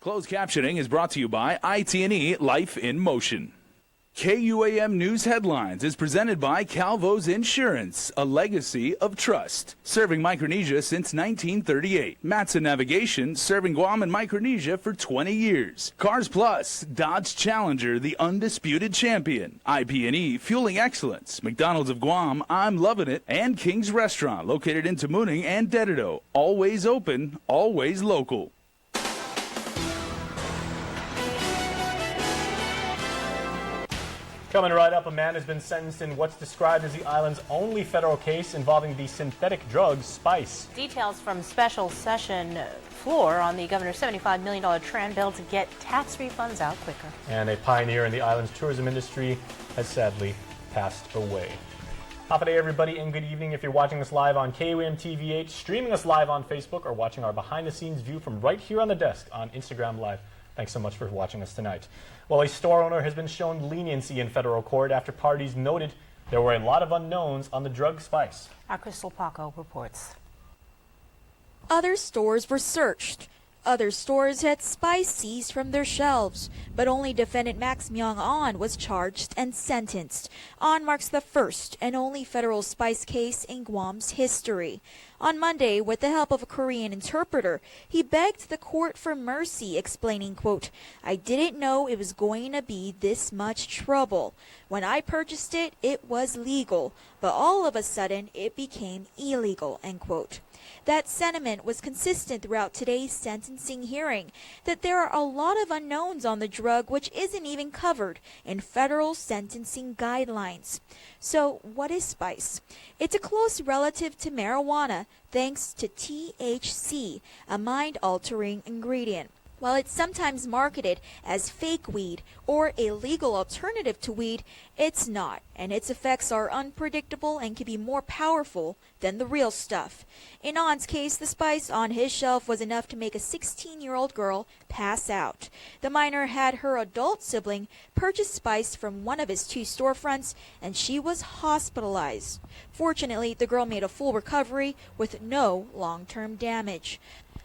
Closed captioning is brought to you by IT&E Life in Motion. KUAM News Headlines is presented by Calvo's Insurance, a legacy of trust. Serving Micronesia since 1938. Matson Navigation, serving Guam and Micronesia for 20 years. Cars Plus, Dodge Challenger, the undisputed champion. IP&E, fueling excellence. McDonald's of Guam, I'm loving it. And King's Restaurant, located in Tamuning and Dededo. Always open, always local. Coming right up, a man has been sentenced in what's described as the island's only federal case involving the synthetic drug spice. Details from special session floor on the governor's $75 million Tran bill to get tax refunds out quicker. And a pioneer in the island's tourism industry has sadly passed away. Half a day, everybody, and good evening. If you're watching us live on KUAM TV8, streaming us live on Facebook, or watching our behind-the-scenes view from right here on the desk on Instagram Live, thanks so much for watching us tonight. Well, a store owner has been shown leniency in federal court after parties noted there were a lot of unknowns on the drug spice. Our Crystal Paco reports. Other stores were searched. Other stores had spice seized from their shelves, but only defendant Max Myung-on was charged and sentenced. On marks the first and only federal spice case in Guam's history. On Monday, with the help of a Korean interpreter, he begged the court for mercy, explaining, quote, "I didn't know it was going to be this much trouble. When I purchased it, it was legal, but all of a sudden it became illegal," end quote. That sentiment was consistent throughout today's sentencing hearing, that there are a lot of unknowns on the drug which isn't even covered in federal sentencing guidelines. So what is spice? It's a close relative to marijuana thanks to THC, a mind-altering ingredient. While it's sometimes marketed as fake weed or a legal alternative to weed, it's not, and its effects are unpredictable and can be more powerful than the real stuff. In On's case, the spice on his shelf was enough to make a 16-year-old girl pass out. The minor had her adult sibling purchase spice from one of his two storefronts, and she was hospitalized. Fortunately, the girl made a full recovery with no long-term damage.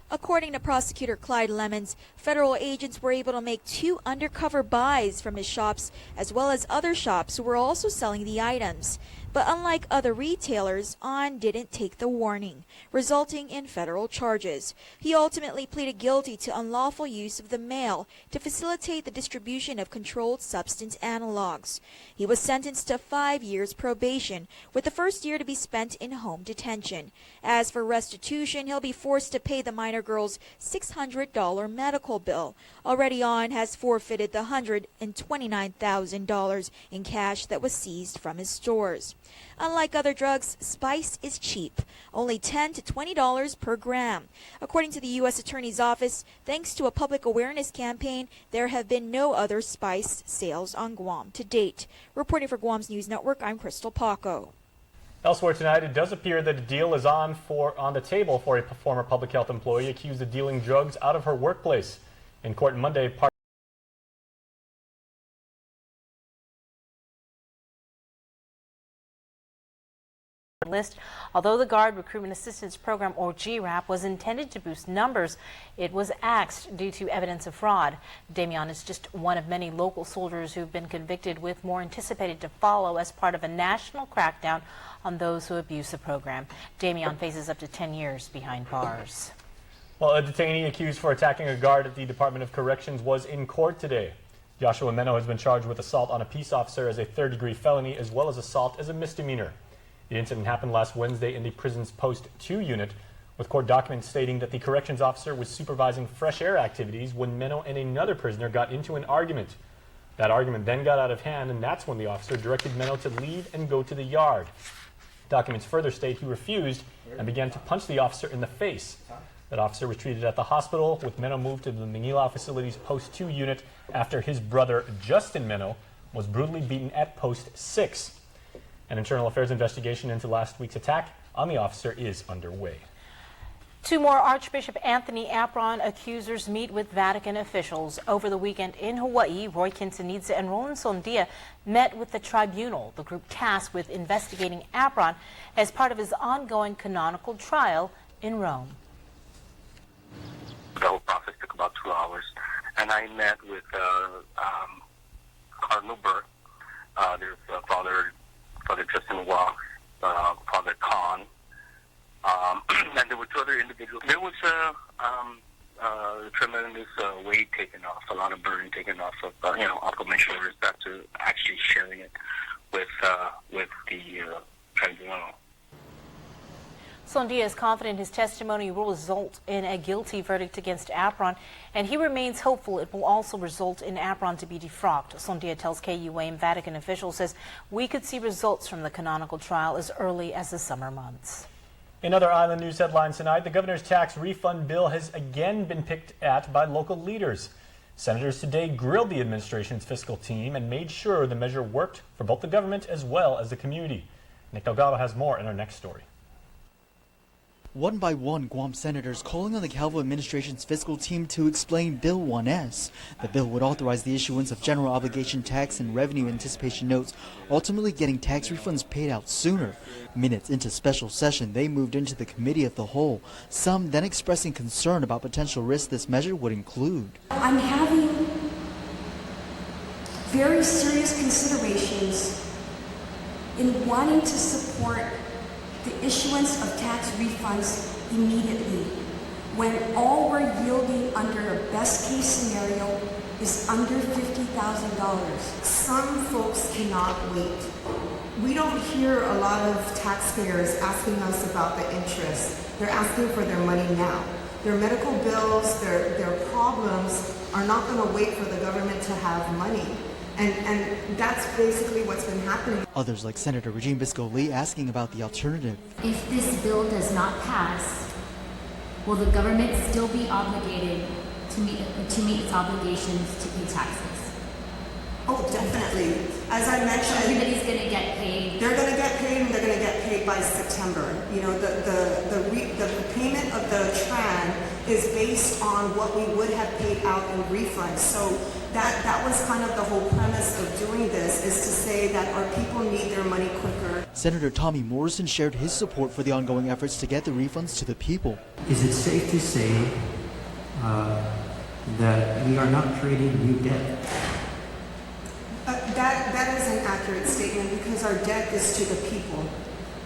According to prosecutor Clyde Lemons, federal agents were able to make 2 undercover buys from his shops, as well as other shops who were also selling the items. But unlike other retailers, On didn't take the warning, resulting in federal charges. He ultimately pleaded guilty to unlawful use of the mail to facilitate the distribution of controlled substance analogs. He was sentenced to 5 years probation, with the first year to be spent in home detention. As for restitution, he'll be forced to pay the minor girl's $600 medical bill. Already On has forfeited the $129,000 in cash that was seized from his stores. Unlike other drugs, spice is cheap, only $10 to $20 per gram. According to the U.S. Attorney's Office, thanks to a public awareness campaign, there have been no other spice sales on Guam to date. Reporting for Guam's News Network, I'm Crystal Paco. Elsewhere tonight, it does appear that a deal is on the table for a former public health employee accused of dealing drugs out of her workplace. In court Monday, list. Although the Guard Recruitment Assistance Program, or GRAP, was intended to boost numbers, it was axed due to evidence of fraud. Damian is just one of many local soldiers who've been convicted, with more anticipated to follow as part of a national crackdown on those who abuse the program. Damian faces up to 10 years behind bars. Well, a detainee accused for attacking a guard at the Department of Corrections was in court today. Joshua Meno has been charged with assault on a peace officer as a third-degree felony, as well as assault as a misdemeanor. The incident happened last Wednesday in the prison's Post 2 unit, with court documents stating that the corrections officer was supervising fresh air activities when Meno and another prisoner got into an argument. That argument then got out of hand, and that's when the officer directed Meno to leave and go to the yard. Documents further state he refused and began to punch the officer in the face. That officer was treated at the hospital, with Meno moved to the Manila facility's Post 2 unit after his brother, Justin Meno, was brutally beaten at Post 6. An internal affairs investigation into last week's attack on the officer is underway. 2 more Archbishop Anthony Apron accusers meet with Vatican officials. Over the weekend in Hawaii, Roy Quintanilla and Roland Sondia met with the tribunal, the group tasked with investigating Apron as part of his ongoing canonical trial in Rome. The whole process took about 2 hours. and I met with Cardinal Bert. There's Father Justin Walks, Father Khan, and there were two other individuals. There was a tremendous weight taken off, a lot of burden taken off of off of my shoulders back to actually sharing it with the tribunal. Sondia is confident his testimony will result in a guilty verdict against Apron, and he remains hopeful it will also result in Apron to be defrocked. Sondia tells KUAM Vatican officials says we could see results from the canonical trial as early as the summer months. In other island news headlines tonight, the governor's tax refund bill has again been picked at by local leaders. Senators today grilled the administration's fiscal team and made sure the measure worked for both the government as well as the community. Nick Delgado has more in our next story. One by one, Guam senators calling on the Calvo administration's fiscal team to explain Bill 1S. The bill would authorize the issuance of general obligation tax and revenue anticipation notes, ultimately getting tax refunds paid out sooner. Minutes into special session, they moved into the committee of the whole, some then expressing concern about potential risks this measure would include. I'm having very serious considerations in wanting to support the issuance of tax refunds immediately, when all we're yielding under a best case scenario is under $50,000. Some folks cannot wait. We don't hear a lot of taxpayers asking us about the interest. They're asking for their money now. Their medical bills, their problems are not going to wait for the government to have money. And that's basically what's been happening. Others like Senator Regine Bisco-Lee asking about the alternative. If this bill does not pass, will the government still be obligated to meet its obligations to pay taxes? Oh, definitely. As I mentioned, everybody's going to get paid. They're going to get paid, and they're going to get paid by September. You know, the payment of the TRAN is based on what we would have paid out in refunds. So that was kind of the whole premise of doing this, is to say that our people need their money quicker. Senator Tommy Morrison shared his support for the ongoing efforts to get the refunds to the people. Is it safe to say that we are not creating new debt? That is an accurate statement, because our debt is to the people.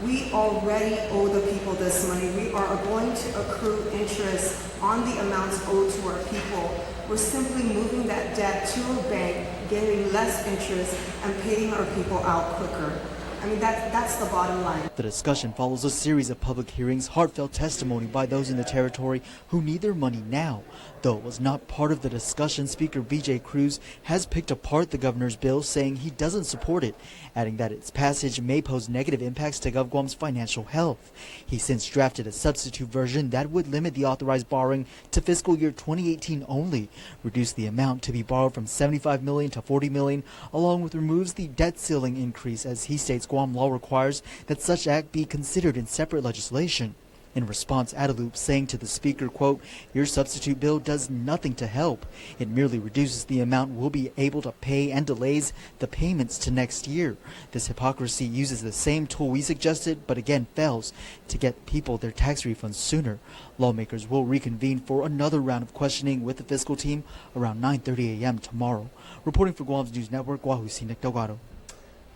We already owe the people this money. We are going to accrue interest on the amounts owed to our people. We're simply moving that debt to a bank, getting less interest, and paying our people out quicker. I mean, that's the bottom line. The discussion follows a series of public hearings, heartfelt testimony by those in the territory who need their money now. Though it was not part of the discussion, Speaker B.J. Cruz has picked apart the governor's bill, saying he doesn't support it, adding that its passage may pose negative impacts to GovGuam's financial health. He since drafted a substitute version that would limit the authorized borrowing to fiscal year 2018 only, reduce the amount to be borrowed from $75 million to $40 million, along with removes the debt ceiling increase, as he states Guam law requires that such act be considered in separate legislation. In response, Adelup saying to the speaker, quote, "Your substitute bill does nothing to help. It merely reduces the amount we'll be able to pay and delays the payments to next year. This hypocrisy uses the same tool we suggested, but again fails to get people their tax refunds sooner." Lawmakers will reconvene for another round of questioning with the fiscal team around 9:30 a.m. tomorrow. Reporting for Guam's News Network, Wahusi Nick Delgado.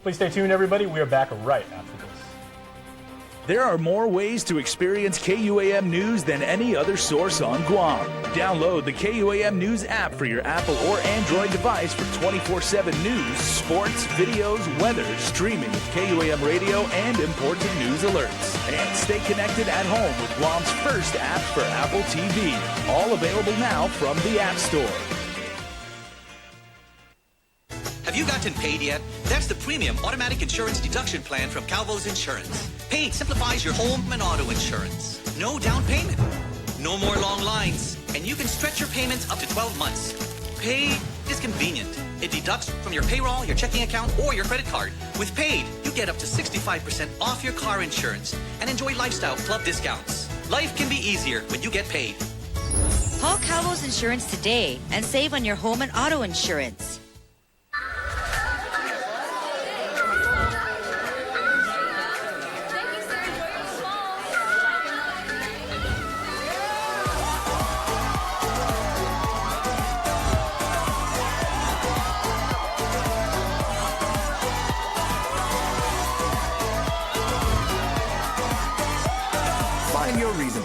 Please stay tuned, everybody. We are back right after this. There are more ways to experience KUAM News than any other source on Guam. Download the KUAM News app for your Apple or Android device for 24/7 news, sports, videos, weather, streaming of KUAM radio, and important news alerts. And stay connected at home with Guam's first app for Apple TV. All available now from the App Store. Have you gotten paid yet? That's the premium automatic insurance deduction plan from Calvo's Insurance. Paid simplifies your home and auto insurance. No down payment. No more long lines. And you can stretch your payments up to 12 months. Paid is convenient. It deducts from your payroll, your checking account, or your credit card. With Paid, you get up to 65% off your car insurance and enjoy lifestyle club discounts. Life can be easier when you get paid. Call Calvo's Insurance today and save on your home and auto insurance.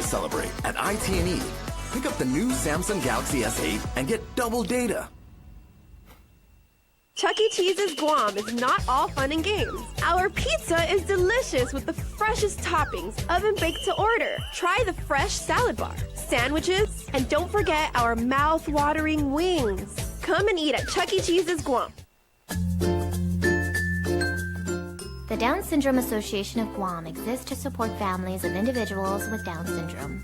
celebrate at IT&E. Pick up the new Samsung Galaxy S8 and get double data. Chuck E. Cheese's Guam is not all fun and games. Our pizza is delicious with the freshest toppings, oven-baked to order. Try the fresh salad bar, sandwiches, and don't forget our mouth-watering wings. Come and eat at Chuck E. Cheese's Guam. The Down Syndrome Association of Guam exists to support families of individuals with Down syndrome.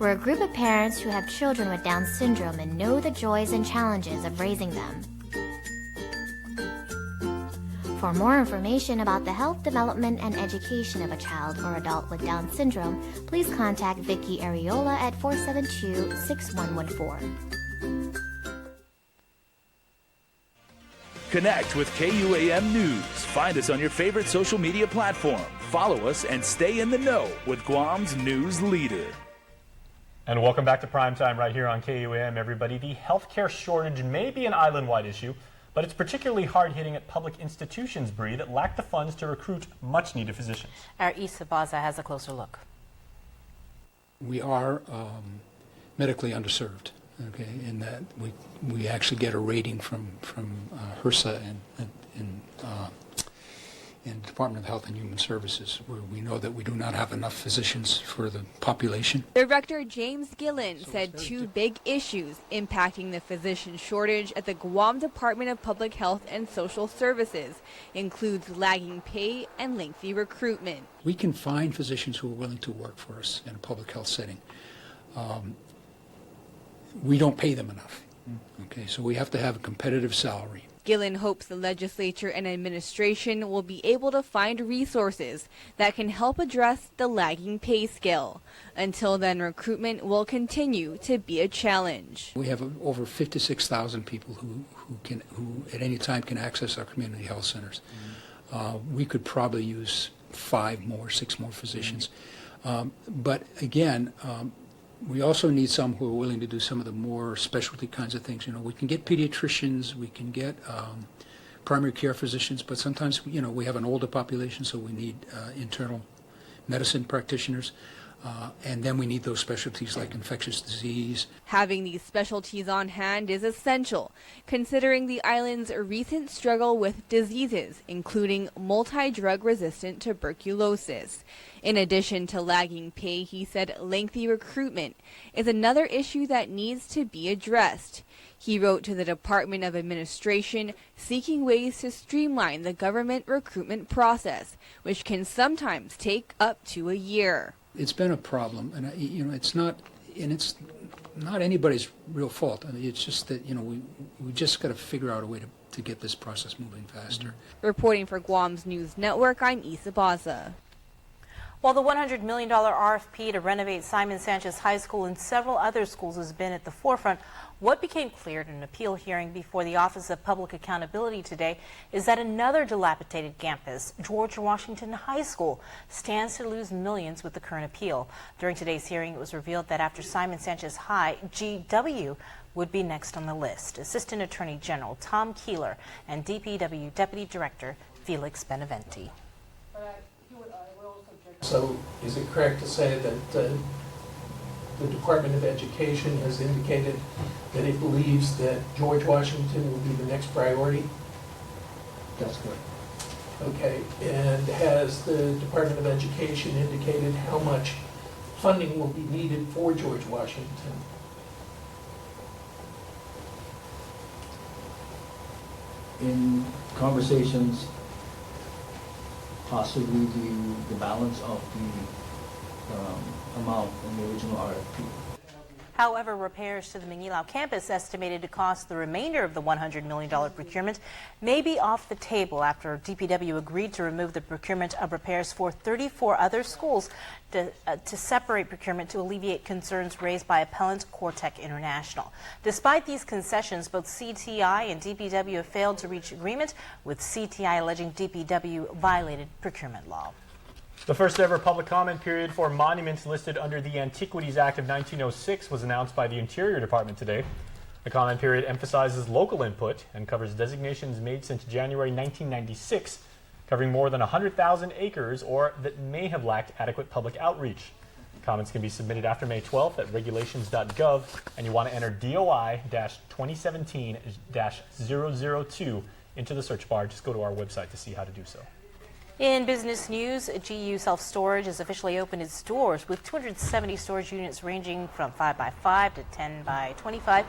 We're a group of parents who have children with Down syndrome and know the joys and challenges of raising them. For more information about the health, development, and education of a child or adult with Down syndrome, please contact Vicky Areola at 472-6114. Connect with KUAM News. Find us on your favorite social media platform. Follow us and stay in the know with Guam's news leader. And welcome back to Primetime right here on KUAM, everybody. The healthcare shortage may be an island-wide issue, but it's particularly hard-hitting at public institutions, Bree, that lack the funds to recruit much-needed physicians. Our Issa Baza has a closer look. We are medically underserved, okay, in that we actually get a rating from HRSA and Department of Health and Human Services, where we know that we do not have enough physicians for the population. Director James Gillen said two big issues impacting the physician shortage at the Guam Department of Public Health and Social Services includes lagging pay and lengthy recruitment. We can find physicians who are willing to work for us in a public health setting. We don't pay them enough. Okay, so we have to have a competitive salary. Gillen hopes the legislature and administration will be able to find resources that can help address the lagging pay scale. Until then, recruitment will continue to be a challenge. We have over 56,000 people who at any time can access our community health centers. We could probably use 6 more physicians. But again, we also need some who are willing to do some of the more specialty kinds of things. You know, we can get pediatricians, we can get primary care physicians, but sometimes, you know, we have an older population, so we need internal medicine practitioners. And then we need those specialties like infectious disease. Having these specialties on hand is essential, considering the island's recent struggle with diseases, including multi-drug resistant tuberculosis. In addition to lagging pay, he said lengthy recruitment is another issue that needs to be addressed. He wrote to the Department of Administration seeking ways to streamline the government recruitment process, which can sometimes take up to a year. It's been a problem, and you know, it's not anybody's real fault. I mean, it's just that, you know, we just got to figure out a way to get this process moving faster. Reporting for Guam's News Network, I'm Issa Baza. While the $100 million RFP to renovate Simon Sanchez High School and several other schools has been at the forefront, what became clear in an appeal hearing before the Office of Public Accountability today is that another dilapidated campus, George Washington High School, stands to lose millions with the current appeal. During today's hearing, it was revealed that after Simon Sanchez High, GW would be next on the list. Assistant Attorney General Tom Keeler and DPW Deputy Director Felix Beneventi. So is it correct to say that the Department of Education has indicated that it believes that George Washington will be the next priority? That's correct. Okay, and has the Department of Education indicated how much funding will be needed for George Washington? In conversations, possibly the balance of the amount in the original RFP. However, repairs to the Manilao campus, estimated to cost the remainder of the $100 million procurement, may be off the table after DPW agreed to remove the procurement of repairs for 34 other schools to separate procurement to alleviate concerns raised by appellant Cortec International. Despite these concessions, both CTI and DPW have failed to reach agreement, with CTI alleging DPW violated procurement law. The first ever public comment period for monuments listed under the Antiquities Act of 1906 was announced by the Interior Department today. The comment period emphasizes local input and covers designations made since January 1996 covering more than 100,000 acres or that may have lacked adequate public outreach. Comments can be submitted after May 12th at regulations.gov, and you want to enter DOI-2017-002 into the search bar. Just go to our website to see how to do so. In business news, GU Self Storage has officially opened its doors with 270 storage units ranging from 5x5 to 10x25.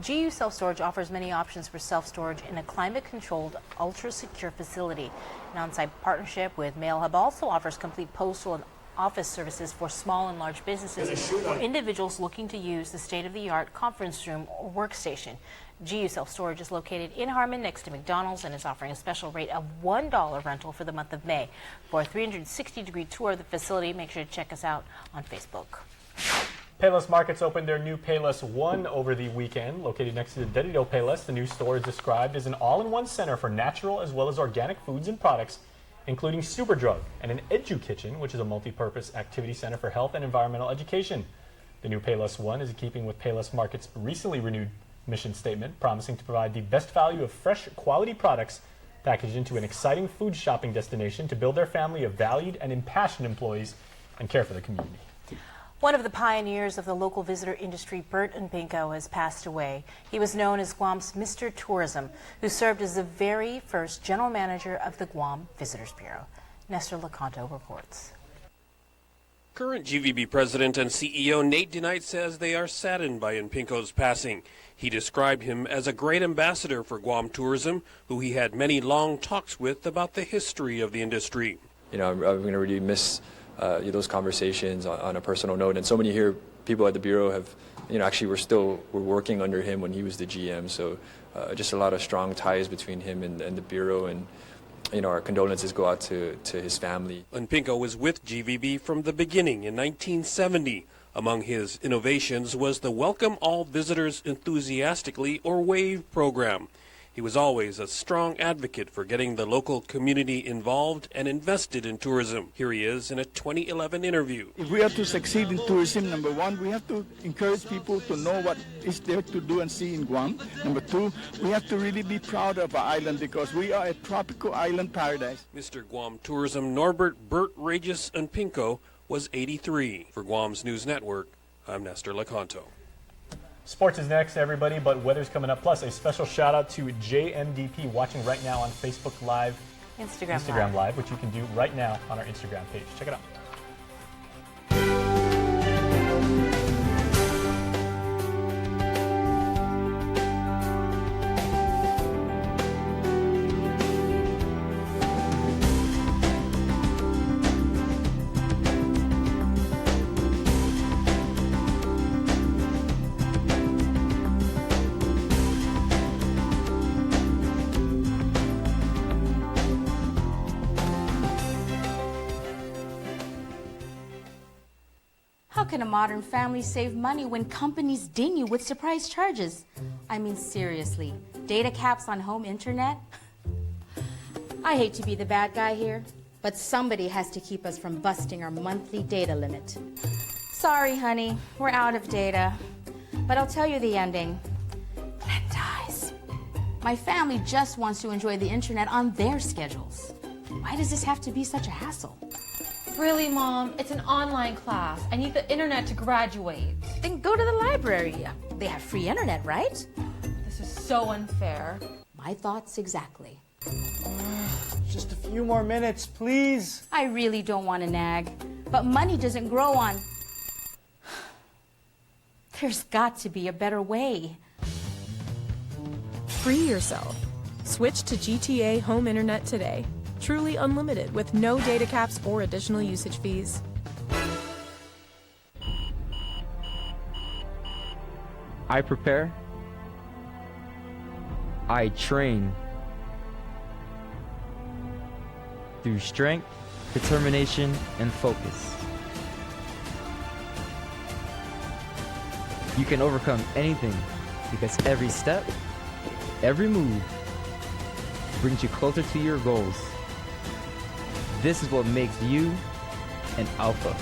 GU Self Storage offers many options for self-storage in a climate-controlled, ultra-secure facility. An on-site partnership with Mail Hub also offers complete postal and office services for small and large businesses or individuals looking to use the state-of-the-art conference room or workstation. GU Self Storage is located in Harmon next to McDonald's and is offering a special rate of $1 rental for the month of May. For a 360-degree tour of the facility, make sure to check us out on Facebook. Payless Markets opened their new Payless One over the weekend. Located next to the Derrida Payless, the new store is described as an all-in-one center for natural as well as organic foods and products, including Superdrug, and an Edu Kitchen, which is a multi-purpose activity center for health and environmental education. The new Payless One is in keeping with Payless Market's recently renewed mission statement, promising to provide the best value of fresh, quality products packaged into an exciting food shopping destination to build their family of valued and impassioned employees and care for the community. One of the pioneers of the local visitor industry, Bert Unpingco, has passed away. He was known as Guam's Mr. Tourism, who served as the very first general manager of the Guam Visitors Bureau. Nestor Lecanto reports. Current GVB president and CEO Nate DeKnight says they are saddened by Unpingco's passing. He described him as a great ambassador for Guam tourism, who he had many long talks with about the history of the industry. You know, I'm going to really miss those conversations on a personal note. And so many here, people at the Bureau have, you know, actually we're working under him when he was the GM. So just a lot of strong ties between him and the Bureau. And, you know, our condolences go out to his family. Unpingco was with GVB from the beginning in 1970. Among his innovations was the Welcome All Visitors Enthusiastically or WAVE program. He was always a strong advocate for getting the local community involved and invested in tourism. Here he is in a 2011 interview. If we are to succeed in tourism, number one, we have to encourage people to know what is there to do and see in Guam. Number two, we have to really be proud of our island because we are a tropical island paradise. Mr. Guam Tourism Norbert Bert Regis Unpingco was 83. For Guam's News Network, I'm Nestor Lecanto. Sports is next, everybody, but weather's coming up. Plus, a special shout out to JMDP watching right now on Facebook Live, Instagram Live, which you can do right now on our Instagram page. Check it out. How can a modern family save money when companies ding you with surprise charges? I mean, seriously, data caps on home internet? I hate to be the bad guy here, but somebody has to keep us from busting our monthly data limit. Sorry, honey, we're out of data. But I'll tell you the ending. Plan dies. My family just wants to enjoy the internet on their schedules. Why does this have to be such a hassle? Really, Mom? It's an online class. I need the internet to graduate. Then go to the library. They have free internet, right? This is so unfair. My thoughts exactly. Just a few more minutes, please. I really don't want to nag, but money doesn't grow on... There's got to be a better way. Free yourself. Switch to GTA Home Internet today. Truly unlimited with no data caps or additional usage fees. I prepare. I train. Through strength, determination, and focus. You can overcome anything because every step, every move brings you closer to your goals. This is what makes you an alpha.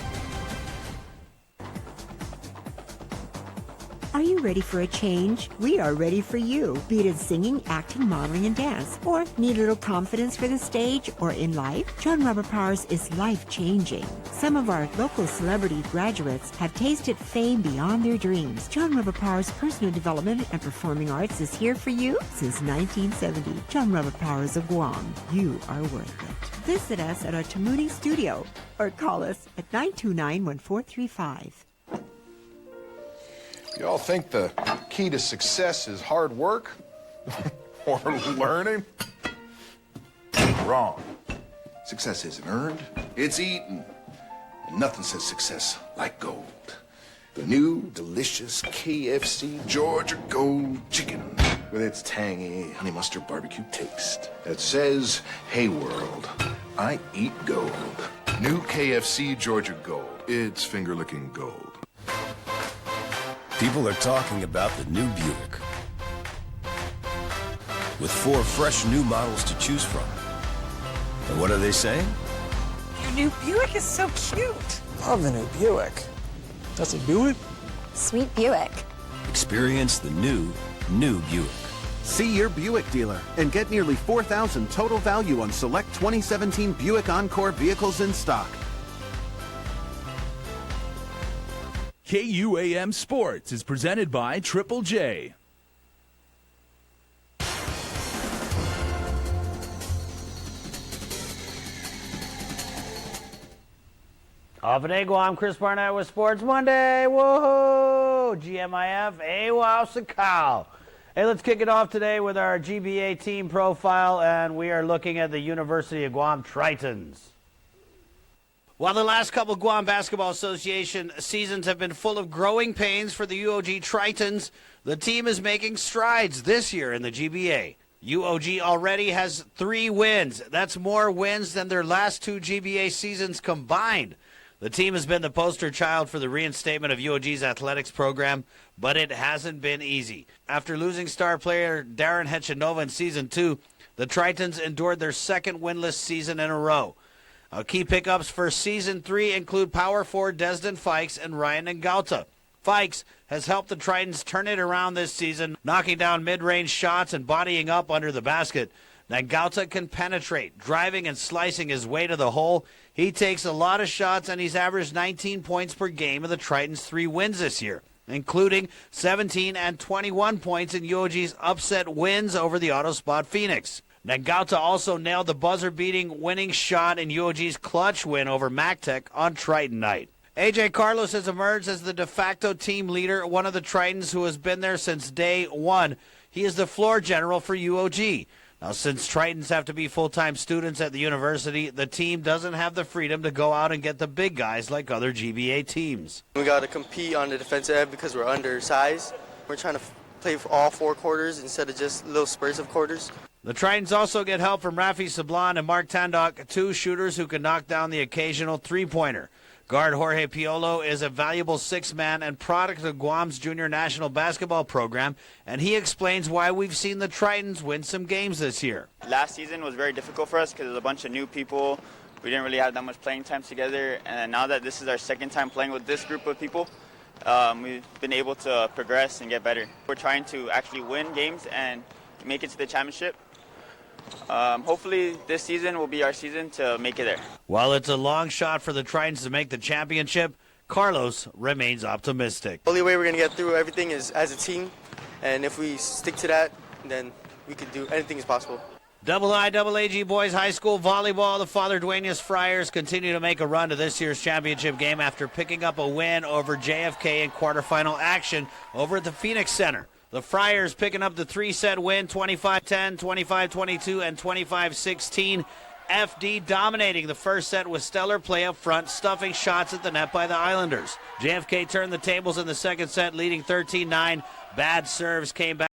Are you ready for a change? We are ready for you. Be it in singing, acting, modeling, and dance, or need a little confidence for the stage or in life? John Robert Powers is life-changing. Some of our local celebrity graduates have tasted fame beyond their dreams. John Robert Powers Personal Development and Performing Arts is here for you since 1970. John Robert Powers of Guam. You are worth it. Visit us at our Tamuning studio or call us at 929-1435. Y'all think the key to success is hard work or learning? Wrong. Success isn't earned, it's eaten. And nothing says success like gold. The new, delicious KFC Georgia Gold Chicken with its tangy honey mustard barbecue taste that says, hey world, I eat gold. New KFC Georgia Gold. It's finger-licking gold. People are talking about the new Buick. With 4 fresh new models to choose from. And what are they saying? Your new Buick is so cute. Love the new Buick. That's a Buick? Sweet Buick. Experience the new Buick. See your Buick dealer and get nearly $4,000 total value on select 2017 Buick Encore vehicles in stock. KUAM Sports is presented by Triple J. Off at Guam, Chris Barnett with Sports Monday. Woohoo! GMIF, wow, Sakal. Hey, let's kick it off today with our GBA team profile, and we are looking at the University of Guam Tritons. While the last couple Guam Basketball Association seasons have been full of growing pains for the UOG Tritons, the team is making strides this year in the GBA. UOG already has 3 wins. That's more wins than their last 2 GBA seasons combined. The team has been the poster child for the reinstatement of UOG's athletics program, but it hasn't been easy. After losing star player Darren Hechanova in Season 2, the Tritons endured their second winless season in a row. Key pickups for Season 3 include power forward Desden Fikes and Ryan Ngauta. Fikes has helped the Tritons turn it around this season, knocking down mid-range shots and bodying up under the basket. Ngauta can penetrate, driving and slicing his way to the hole. He takes a lot of shots, and he's averaged 19 points per game in the Tritons' 3 wins this year, including 17 and 21 points in UOG's upset wins over the Autospot Phoenix. Ngauta also nailed the buzzer-beating winning shot in UOG's clutch win over MacTech on Triton night. AJ Carlos has emerged as the de facto team leader, one of the Tritons who has been there since day one. He is the floor general for UOG. Now, since Tritons have to be full-time students at the university, the team doesn't have the freedom to go out and get the big guys like other GBA teams. We got to compete on the defensive end because we're undersized. We're trying to play for all 4 quarters instead of just little spurts of quarters. The Tritons also get help from Rafi Sablon and Mark Tandok, 2 shooters who can knock down the occasional 3-pointer. Guard Jorge Piolo is a valuable 6-man and product of Guam's junior national basketball program, and he explains why we've seen the Tritons win some games this year. Last season was very difficult for us because there's a bunch of new people. We didn't really have that much playing time together, and now that this is our second time playing with this group of people, we've been able to progress and get better. We're trying to actually win games and make it to the championship. Hopefully this season will be our season to make it there. While it's a long shot for the Tritons to make the championship, Carlos remains optimistic. The only way we're going to get through everything is as a team, and if we stick to that, then we can do anything is possible. IIAG Boys High School Volleyball, the Father Duenas Friars continue to make a run to this year's championship game after picking up a win over JFK in quarterfinal action over at the Phoenix Center. The Friars picking up the 3-set win, 25-10, 25-22, and 25-16. FD dominating the first set with stellar play up front, stuffing shots at the net by the Islanders. JFK turned the tables in the second set, leading 13-9. Bad serves came back.